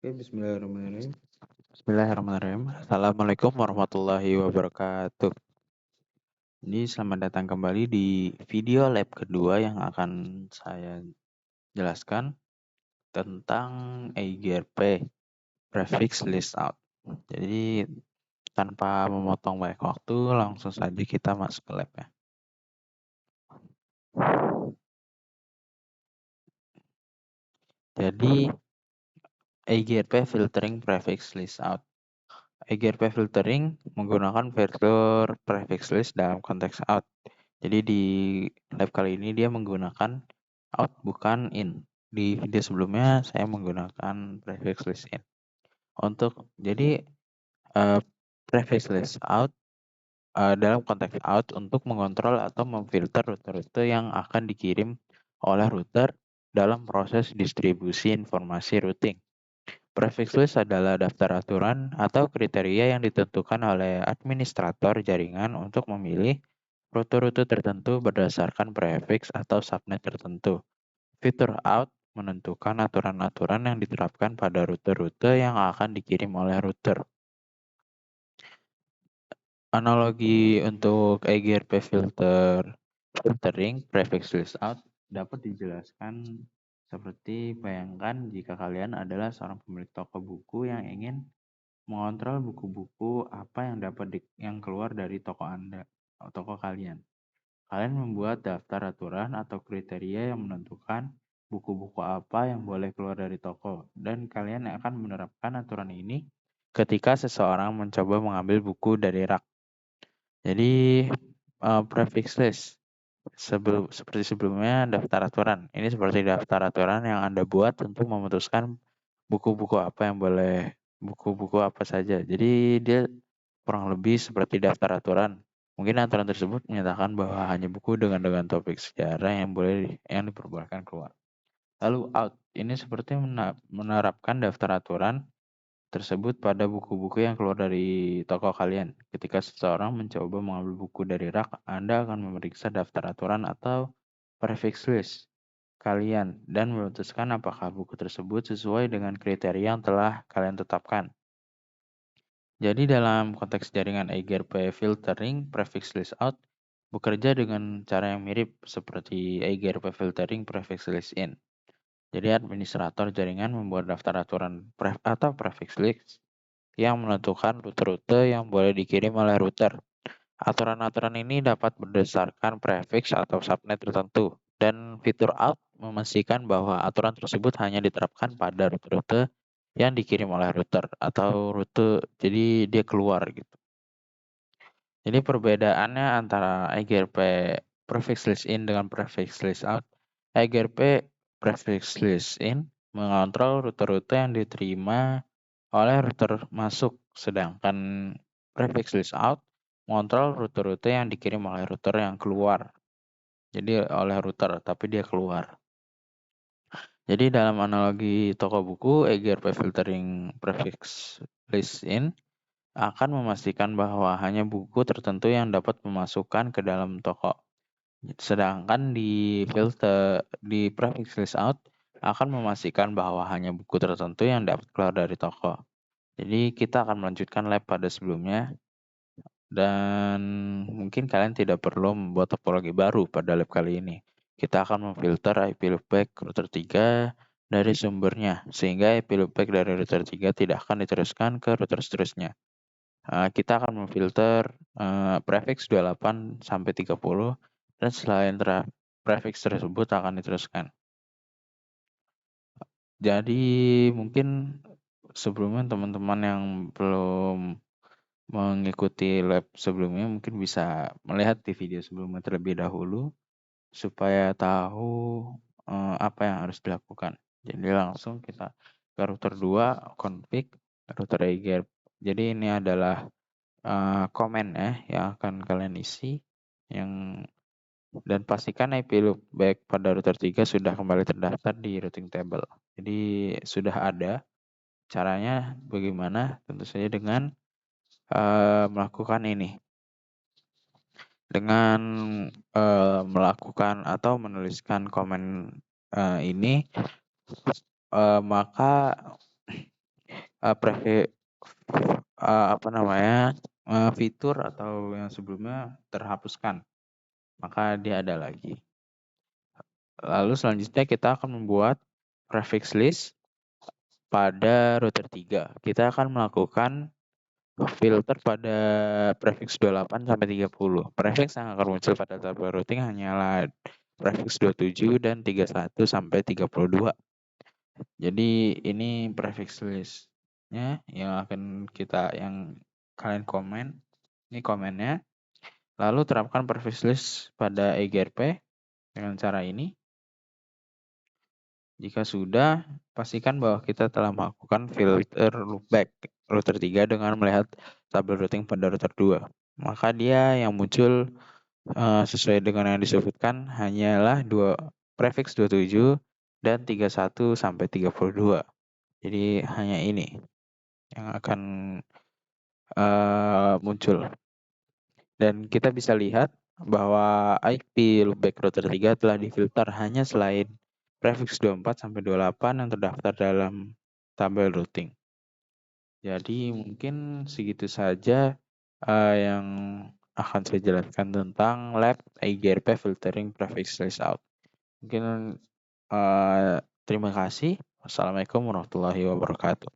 Oke, bismillahirrahmanirrahim. Bismillahirrahmanirrahim. Assalamualaikum warahmatullahi wabarakatuh. Jadi selamat datang kembali di video lab kedua yang akan saya jelaskan tentang EIGRP, Prefix List Out. Jadi tanpa memotong banyak waktu, langsung saja kita masuk ke lab ya. Jadi EIGRP Filtering Prefix List Out. EIGRP filtering menggunakan fitur prefix list dalam konteks out. Jadi di lab kali ini dia menggunakan out bukan in. Di video sebelumnya saya menggunakan prefix list in. Jadi prefix list out dalam konteks out untuk mengontrol atau memfilter rute-rute yang akan dikirim oleh router dalam proses distribusi informasi routing. Prefix list adalah daftar aturan atau kriteria yang ditentukan oleh administrator jaringan untuk memilih rute-rute tertentu berdasarkan prefix atau subnet tertentu. Fitur out menentukan aturan-aturan yang diterapkan pada rute-rute yang akan dikirim oleh router. Analogi untuk EIGRP filtering prefix list out dapat dijelaskan seperti bayangkan jika kalian adalah seorang pemilik toko buku yang ingin mengontrol buku-buku apa yang keluar dari toko Anda atau toko kalian. Kalian membuat daftar aturan atau kriteria yang menentukan buku-buku apa yang boleh keluar dari toko, dan kalian akan menerapkan aturan ini ketika seseorang mencoba mengambil buku dari rak. Jadi prefix list seperti sebelumnya daftar aturan. Ini seperti daftar aturan yang Anda buat untuk memutuskan buku-buku apa saja. Jadi dia kurang lebih seperti daftar aturan. Mungkin aturan tersebut menyatakan bahwa hanya buku dengan topik sejarah yang diperbolehkan keluar. Lalu out, ini seperti menerapkan daftar aturan tersebut pada buku-buku yang keluar dari toko kalian. Ketika seseorang mencoba mengambil buku dari rak, Anda akan memeriksa daftar aturan atau prefix list kalian dan memutuskan apakah buku tersebut sesuai dengan kriteria yang telah kalian tetapkan. Jadi dalam konteks jaringan EIGRP filtering prefix list out bekerja dengan cara yang mirip seperti EIGRP filtering prefix list in. Jadi administrator jaringan membuat daftar aturan atau prefix list yang menentukan rute-rute yang boleh dikirim oleh router. Aturan-aturan ini dapat berdasarkan prefix atau subnet tertentu, dan fitur out memastikan bahwa aturan tersebut hanya diterapkan pada rute-rute yang dikirim oleh router atau rute jadi dia keluar gitu. Jadi perbedaannya antara EIGRP prefix list in dengan prefix list out. EIGRP prefix list in mengontrol rute-rute yang diterima oleh router masuk, sedangkan prefix list out mengontrol rute-rute yang dikirim oleh router yang keluar. Jadi oleh router tapi dia keluar. Jadi dalam analogi toko buku, EIGRP filtering prefix list in akan memastikan bahwa hanya buku tertentu yang dapat memasukkan ke dalam toko. Sedangkan di prefix list out akan memastikan bahwa hanya buku tertentu yang dapat keluar dari toko. Jadi kita akan melanjutkan lab pada sebelumnya, dan mungkin kalian tidak perlu membuat topologi baru pada lab kali ini. Kita akan memfilter IP loopback router 3 dari sumbernya, sehingga IP loopback dari router 3 tidak akan diteruskan ke router seterusnya. Kita akan memfilter prefix 28 sampai 30, dan selain prefix tersebut akan diteruskan. Jadi mungkin sebelumnya teman-teman yang belum mengikuti lab sebelumnya mungkin bisa melihat di video sebelumnya terlebih dahulu supaya tahu apa yang harus dilakukan. Jadi langsung kita ke router 2 config router EIGRP. Jadi ini adalah komen yang akan kalian isi dan pastikan IP loopback pada router 3 sudah kembali terdaftar di routing table. Jadi sudah ada. Caranya bagaimana? Tentu saja dengan melakukan ini. Dengan melakukan atau menuliskan komen ini, maka fitur atau yang sebelumnya terhapuskan, maka dia ada lagi. Lalu selanjutnya kita akan membuat prefix list pada router 3. Kita akan melakukan filter pada prefix 28 sampai 30. Prefix yang akan muncul pada tabel routing hanyalah prefix 27 dan 31 sampai 32. Jadi ini prefix listnya yang kalian komen. Ini komennya. Lalu terapkan prefix list pada EGRP dengan cara ini. Jika sudah, pastikan bahwa kita telah melakukan filter loopback router 3 dengan melihat tabel routing pada router 2. Maka dia yang muncul sesuai dengan yang disebutkan hanyalah prefix 27 dan 31 sampai 32. Jadi hanya ini yang akan muncul. Dan kita bisa lihat bahwa IP loopback router 3 telah difilter hanya selain prefix 24 sampai 28 yang terdaftar dalam tabel routing. Jadi mungkin segitu saja yang akan saya jelaskan tentang lab EGRP filtering prefix list out. Mungkin terima kasih. Wassalamualaikum warahmatullahi wabarakatuh.